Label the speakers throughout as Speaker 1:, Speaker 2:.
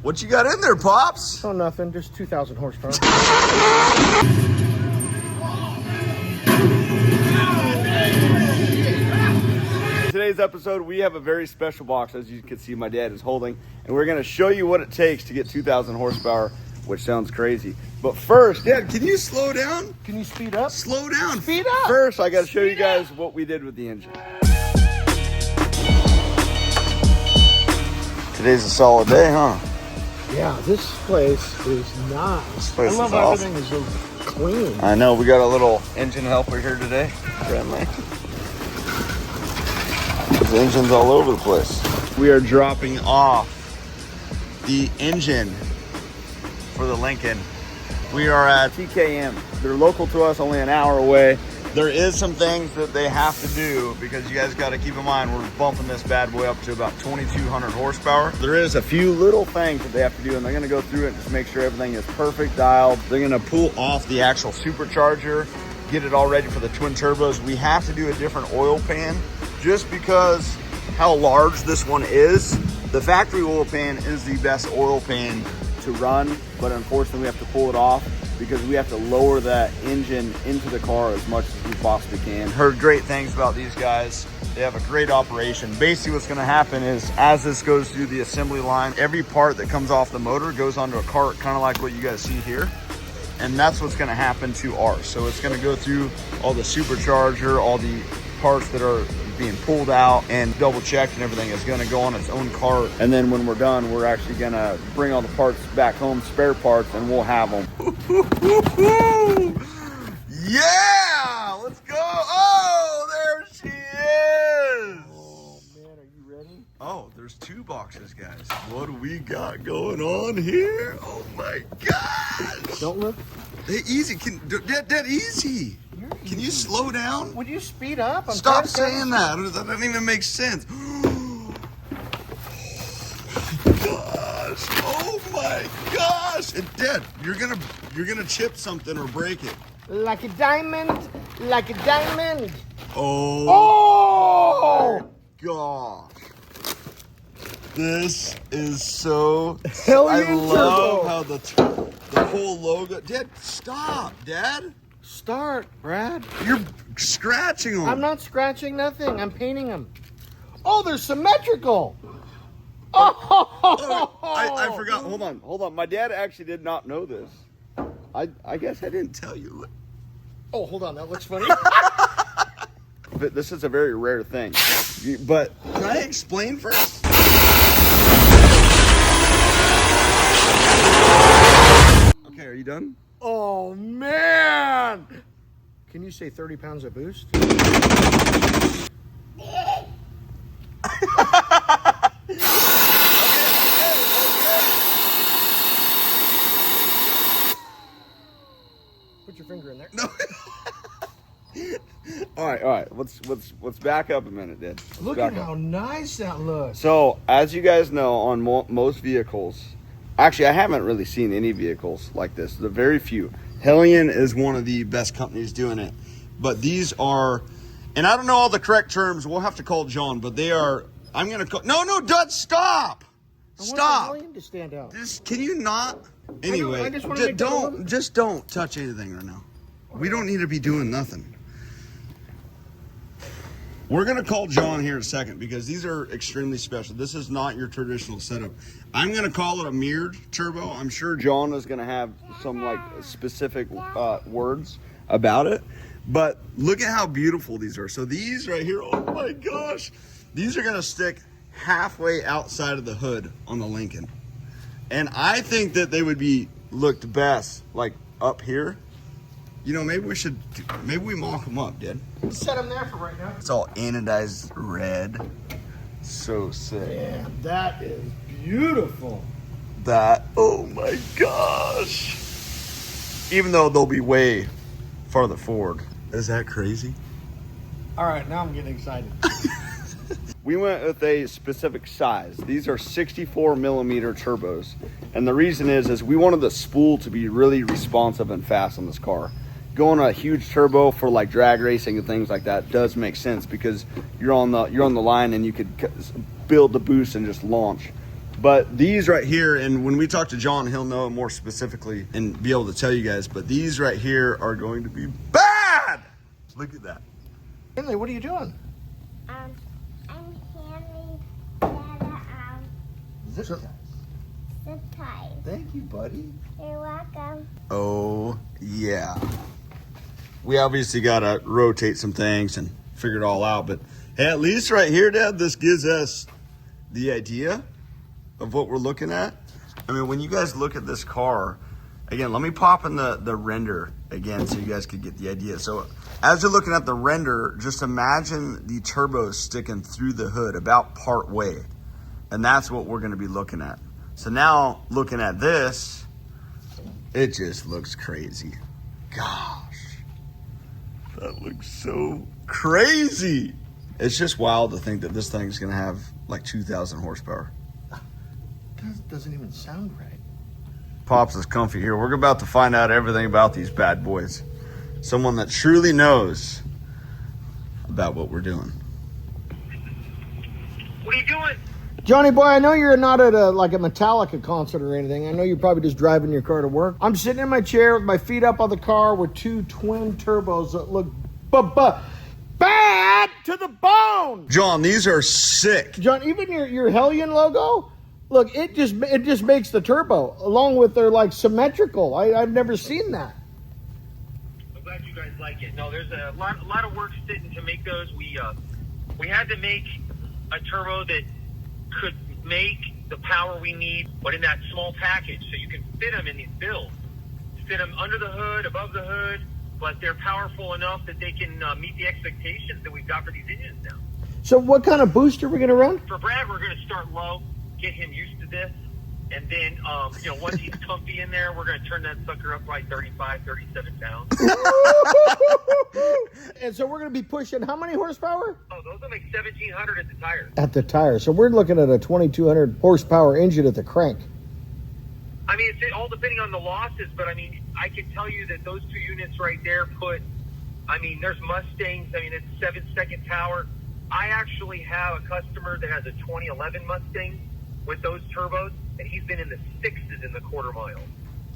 Speaker 1: What you got in there, Pops?
Speaker 2: Oh, nothing. Just 2,000 horsepower.
Speaker 1: Today's episode, we have a very special box, as you can see my dad is holding, and we're going to show you what it takes to get 2,000 horsepower, which sounds crazy. But first, Dad, can you slow down?
Speaker 2: Can you speed up?
Speaker 1: Slow down.
Speaker 2: Speed up.
Speaker 1: First, I got to show you guys what we did with the engine. Today's a solid day, huh?
Speaker 2: Yeah, this place is nice. I love how everything is so clean.
Speaker 1: I know. We got a little engine helper here today. Friendly. The engine's all over the place. We are dropping off the engine for the Lincoln. We are at TKM. They're local to us, only an hour away. There is some things that they have to do because you guys got to keep in mind we're bumping this bad boy up to about 2,200 horsepower. There is a few little things that they have to do, and they're going to go through it and just make sure everything is perfect dialed. They're going to pull off the actual supercharger, get it all ready for the twin turbos. We have to do a different oil pan just because how large this one is. The factory oil pan is the best oil pan to run, but unfortunately we have to pull it off because we have to lower that engine into the car as much as we possibly can. Heard great things about these guys. They have a great operation. Basically what's gonna happen is as this goes through the assembly line, every part that comes off the motor goes onto a cart, kind of like what you guys see here. And that's what's gonna happen to ours. So it's gonna go through all the supercharger, all the parts that are being pulled out and double checked and everything is going to go on its own cart. And then when we're done, we're actually going to bring all the parts back home, spare parts, and we'll have them. Yeah, let's go. Oh, there she is.
Speaker 2: Oh man, are you ready?
Speaker 1: Oh, there's two boxes, guys. What do we got going on here? Oh my gosh.
Speaker 2: Don't look.
Speaker 1: Hey, easy. That easy. Can you slow down?
Speaker 2: Would you speed up?
Speaker 1: Stop saying that. That doesn't even make sense. Oh my gosh! And Dad, you're gonna chip something or break it.
Speaker 2: Like a diamond, like a diamond.
Speaker 1: Oh! Gosh! This is so.
Speaker 2: HELLION
Speaker 1: I love
Speaker 2: turbo.
Speaker 1: how the whole logo. Dad, stop, Dad.
Speaker 2: Start, Brad.
Speaker 1: You're scratching them.
Speaker 2: I'm not scratching nothing. I'm painting them. Oh, they're symmetrical. Oh,
Speaker 1: I forgot. Hold on. My dad actually did not know this. I guess I didn't tell you.
Speaker 2: Oh, hold on. That looks funny.
Speaker 1: But this is a very rare thing. But can I explain first? Okay, are you done?
Speaker 2: Oh, man. Can you say 30 pounds of boost? Put your finger in there.
Speaker 1: No. All right. Let's back up a minute, Dad.
Speaker 2: Look at how nice that looks.
Speaker 1: So, as you guys know, on most vehicles, actually, I haven't really seen any vehicles like this. The very few. HELLION is one of the best companies doing it. But these are, and I don't know all the correct terms. We'll have to call John, but they are, I'm going to call, no, Dud, stop. Stop.
Speaker 2: I want the HELLION to stand out.
Speaker 1: Can you not? Anyway,
Speaker 2: I just want to make
Speaker 1: don't touch anything right now. We don't need to be doing nothing. We're going to call John here in a second because these are extremely special. This is not your traditional setup. I'm going to call it a mirrored turbo. I'm sure John is going to have some like specific words about it. But look at how beautiful these are. So these right here, oh my gosh. These are going to stick halfway outside of the hood on the Lincoln. And I think that they would be looked best like up here. You know, maybe we mock them up, Dad.
Speaker 2: Set them there for right now.
Speaker 1: It's all anodized red. So sick.
Speaker 2: Yeah, that is beautiful.
Speaker 1: Oh my gosh. Even though they'll be way farther forward. Is that crazy?
Speaker 2: All right, now I'm getting excited.
Speaker 1: We went with a specific size. These are 64 millimeter turbos. And the reason is we wanted the spool to be really responsive and fast on this car. Going a huge turbo for like drag racing and things like that does make sense because you're on the line and you could build the boost and just launch. But these right here, and when we talk to John, he'll know more specifically and be able to tell you guys, but these right here are going to be bad. Look at that.
Speaker 2: Henley, what are you doing?
Speaker 3: I'm handing Dada
Speaker 2: Zip ties.
Speaker 3: the ties.
Speaker 2: Thank you, buddy.
Speaker 3: You're welcome.
Speaker 1: Oh, yeah. We obviously got to rotate some things and figure it all out, but hey, at least right here, Dad, this gives us the idea of what we're looking at. I mean, when you guys look at this car, again, let me pop in the render again so you guys could get the idea. So as you're looking at the render, just imagine the turbos sticking through the hood about part way. And that's what we're going to be looking at. So now looking at this, it just looks crazy. Gosh, that looks so crazy. It's just wild to think that this thing's going to have like 2,000 horsepower.
Speaker 2: Doesn't even sound right.
Speaker 1: Pops is comfy here. We're about to find out everything about these bad boys. Someone that truly knows about what we're doing.
Speaker 4: What are you doing?
Speaker 2: Johnny boy, I know you're not at a Metallica concert or anything. I know you're probably just driving your car to work. I'm sitting in my chair with my feet up on the car with two twin turbos that look bad to the bone.
Speaker 1: John, these are sick.
Speaker 2: John, even your Hellion logo, look, it just makes the turbo along with their like symmetrical. I've never seen that.
Speaker 4: I'm glad you guys like it. No, there's a lot of work sitting to make those. We had to make a turbo that could make the power we need, but in that small package, so you can fit them in these builds. Fit them under the hood, above the hood, but they're powerful enough that they can meet the expectations that we've got for these engines now.
Speaker 2: So what kind of boost are we going to run?
Speaker 4: For Brad, we're going to start low, get him used to this, and then, once he's comfy in there, we're going to turn that sucker up by 35, 37 pounds.
Speaker 2: And so we're going to be pushing how many horsepower?
Speaker 4: Oh, those will make 1,700 at the tires.
Speaker 2: At the tire. So we're looking at a 2,200 horsepower engine at the crank.
Speaker 4: I mean, it's all depending on the losses, but I mean, I can tell you that those two units right there there's Mustangs. I mean, it's 7-second power. I actually have a customer that has a 2011 Mustang with those turbos, and he's been in the 6s in the quarter mile.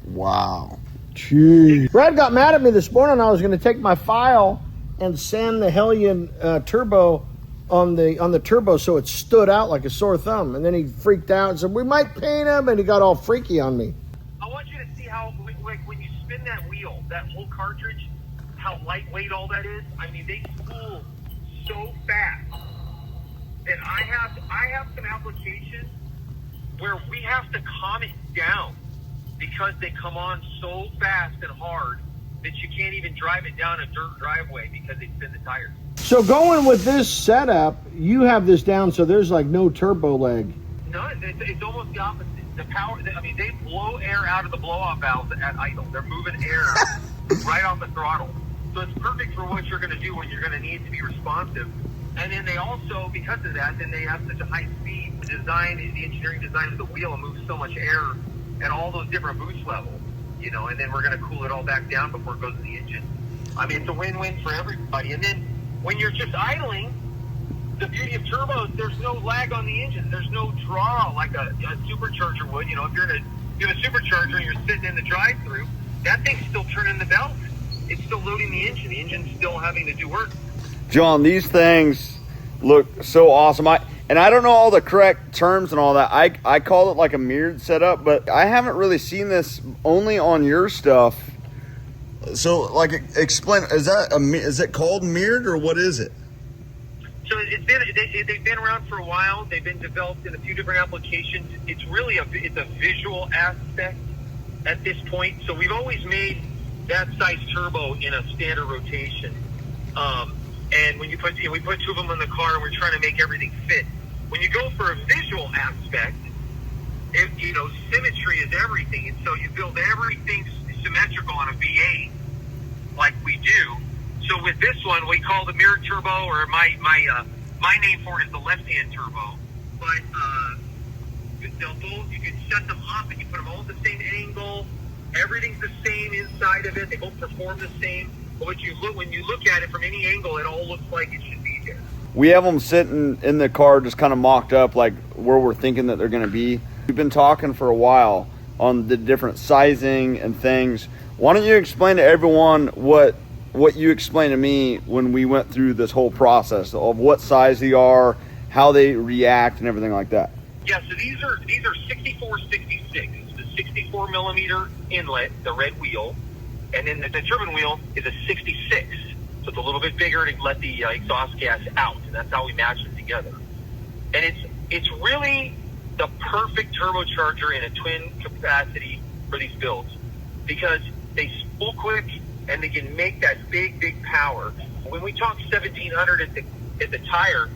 Speaker 1: Wow.
Speaker 2: Jeez. Brad got mad at me this morning. I was going to take my file and sand the Hellion turbo on the turbo so it stood out like a sore thumb. And then he freaked out and said, we might paint him, and he got all freaky on me.
Speaker 4: I want you to see how, like, when you spin that wheel, that whole cartridge, how lightweight all that is. I mean, they spool so fast that I have some applications where we have to calm it down because they come on so fast and hard that you can't even drive it down a dirt driveway because they spin the tires.
Speaker 2: So going with this setup, you have this down so there's like no turbo leg.
Speaker 4: No, it's almost the opposite. The power, they blow air out of the blow-off valves at idle. They're moving air right off the throttle. So it's perfect for what you're going to do when you're going to need to be responsive. And then they also, because of that, then they have such a high speed design, the engineering design of the wheel, and moves so much air at all those different boost levels, and then we're going to cool it all back down before it goes in the engine. I mean, it's a win-win for everybody. And then when you're just idling, the beauty of turbos, there's no lag on the engine. There's no draw like a supercharger would. If you're in a supercharger and you're sitting in the drive-through, that thing's still turning the belt. It's still loading the engine. The engine's still having to do work.
Speaker 1: John, these things look so awesome. I don't know all the correct terms and all that. I call it like a mirrored setup, but I haven't really seen this only on your stuff. So, like, explain. Is it called mirrored or what is it?
Speaker 4: So they've been around for a while. They've been developed in a few different applications. It's really it's a visual aspect at this point. So we've always made that size turbo in a standard rotation. And when we put two of them in the car, and we're trying to make everything fit. When you go for a visual aspect, symmetry is everything, and so you build everything symmetrical on a V8, like we do. So with this one, we call the mirrored turbo, or my name for it is the left-hand turbo. But they'll both, you can set them up, and you put them all at the same angle. Everything's the same inside of it. They both perform the same. But when you look at it from any angle, it all looks like it should be there.
Speaker 1: We have them sitting in the car just kind of mocked up like where we're thinking that they're going to be. We've been talking for a while on the different sizing and things. Why don't you explain to everyone what you explained to me when we went through this whole process of what size they are, how they react, and everything like that?
Speaker 4: Yeah, so these are 6466. The 64 millimeter inlet, the red wheel, and then the turbine wheel is a 66. So it's a little bit bigger to let the exhaust gas out, and that's how we match them together. And it's really the perfect turbocharger in a twin capacity for these builds because they spool quick and they can make that big power. When we talk 1700 at the tire,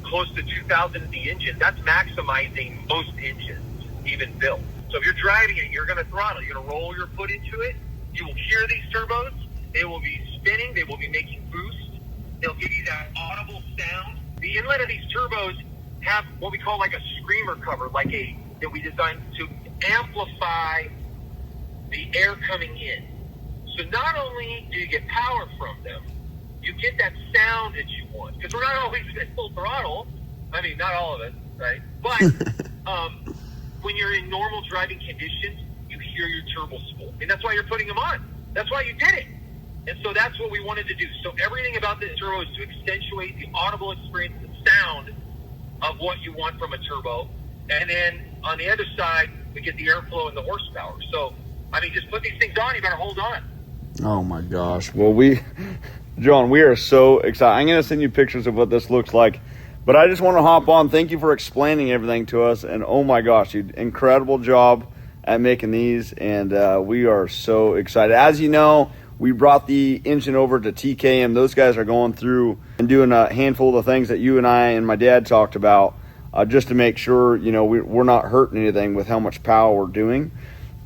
Speaker 4: close to 2000 at the engine, that's maximizing most engines even built. So if you're driving it, you're going to throttle, you're going to roll your foot into it. You will hear these turbos. They will be spinning. They will be making boost. They'll give you that audible sound. The inlet of these turbos have what we call like a screamer cover, that we designed to amplify the air coming in. So not only do you get power from them, you get that sound that you want. Because we're not always at full throttle. I mean, not all of it, right? But when you're in normal driving conditions, you hear your turbo spool. And that's why you're putting them on. That's why you did it. And so that's what we wanted to do. So everything about this turbo is to accentuate the audible experience, the sound of what you want from a turbo. And then on the other side, we get the airflow and the horsepower. So, I mean, just put these things on, you better hold on.
Speaker 1: Oh my gosh. Well, John, we are so excited. I'm going to send you pictures of what this looks like, but I just want to hop on. Thank you for explaining everything to us. And oh my gosh, dude, incredible job at making these. And we are so excited. As you know, we brought the engine over to TKM. Those guys are going through and doing a handful of the things that you and I and my dad talked about, just to make sure, we're not hurting anything with how much power we're doing.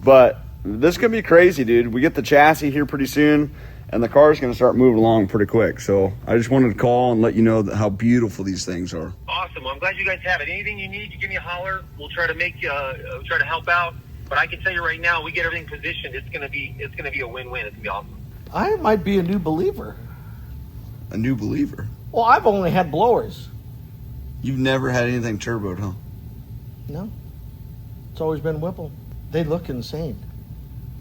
Speaker 1: But this could be crazy, dude. We get the chassis here pretty soon, and the car's going to start moving along pretty quick. So I just wanted to call and let you know how beautiful these things are.
Speaker 4: Awesome. Well, I'm glad you guys have it. Anything you need, you give me a holler. We'll try to try to help out. But I can tell you right now, we get everything positioned. It's going to be a win-win. It's going to be awesome.
Speaker 2: I might be a new believer.
Speaker 1: A new believer?
Speaker 2: Well, I've only had blowers.
Speaker 1: You've never had anything turboed, huh?
Speaker 2: No. It's always been Whipple. They look insane.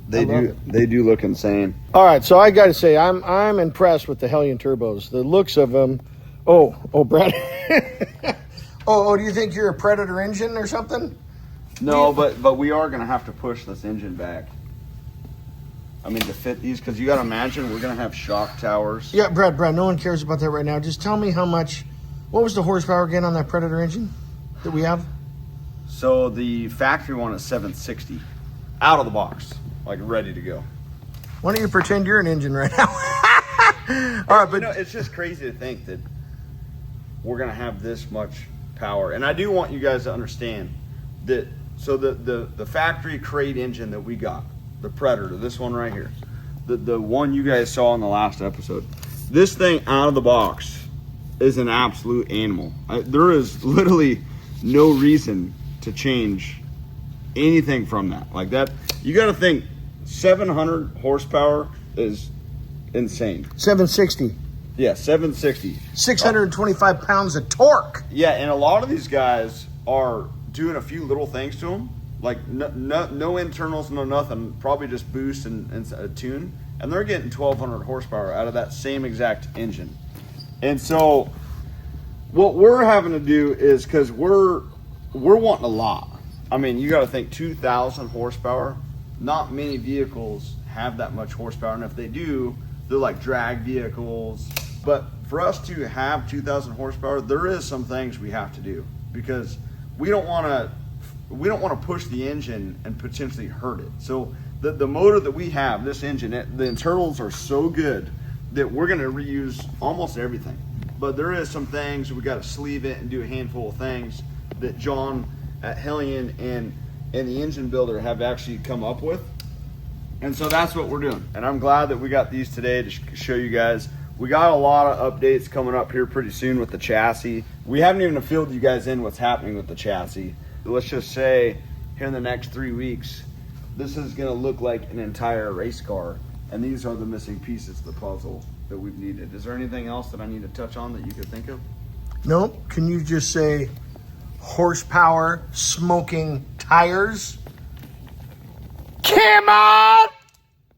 Speaker 1: They do look insane.
Speaker 2: All right, so I got to say, I'm impressed with the Hellion turbos. The looks of them. Oh, Brad. oh, do you think you're a Predator engine or something?
Speaker 1: No, but we are going to have to push this engine back. I mean, to fit these, because you got to imagine we're going to have shock towers.
Speaker 2: Yeah, Brad, no one cares about that right now. Just tell me what was the horsepower again on that Predator engine that we have?
Speaker 1: So the factory one is 760, out of the box, like ready to go.
Speaker 2: Why don't you pretend you're an engine right now? All right, but
Speaker 1: it's just crazy to think that we're going to have this much power. And I do want you guys to understand that, so the factory crate engine that we got, the Predator, this one right here, the one you guys saw in the last episode, this thing out of the box is an absolute animal. There is literally no reason to change anything from that. Like that, you got to think 700 horsepower is insane.
Speaker 2: 760.
Speaker 1: Yeah, 760.
Speaker 2: 625 pounds of torque.
Speaker 1: Yeah, and a lot of these guys are doing a few little things to them, like no internals, no nothing, probably just boost and a tune, and they're getting 1,200 horsepower out of that same exact engine. And so what we're having to do is, because we're wanting a lot. I mean, you got to think 2,000 horsepower. Not many vehicles have that much horsepower, and if they do, they're like drag vehicles. But for us to have 2,000 horsepower, there is some things we have to do, because we don't want to push the engine and potentially hurt it. So the motor that we have, this engine, the internals are so good that we're going to reuse almost everything. But there is some things we got to sleeve it and do a handful of things that John at Hellion and the engine builder have actually come up with. And so that's what we're doing. And I'm glad that we got these today to show you guys. We got a lot of updates coming up here pretty soon with the chassis. We haven't even filled you guys in what's happening with the chassis. Let's just say here in the next 3 weeks, this is going to look like an entire race car. And these are the missing pieces of the puzzle that we've needed. Is there anything else that I need to touch on that you could think of?
Speaker 2: No. Can you just say horsepower smoking tires. Come on!